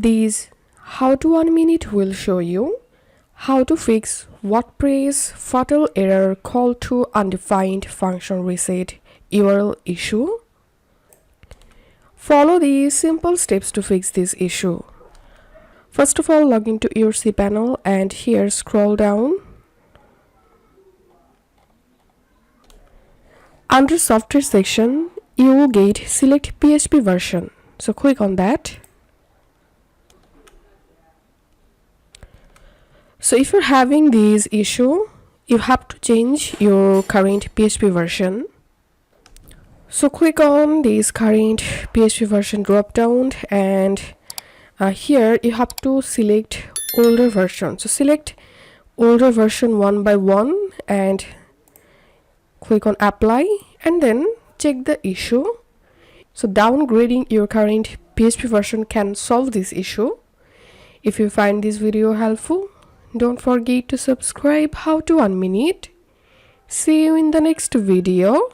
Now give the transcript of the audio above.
This how to 1 minute will show you how to fix Wordpress Fatal Error Call to undefined function reset URL issue. Follow these simple steps to fix this issue. First of all, log into your cPanel and here scroll down. Under software section, you will get select PHP version. So click on that. So if you're having this issue, you have to change your current PHP version. So click on this current PHP version drop down and here you have to select older version. So select older version one by one and click on apply and then check the issue. So downgrading your current PHP version can solve this issue. If you find this video helpful, don't forget to subscribe how to 1 minute. See you in the next video.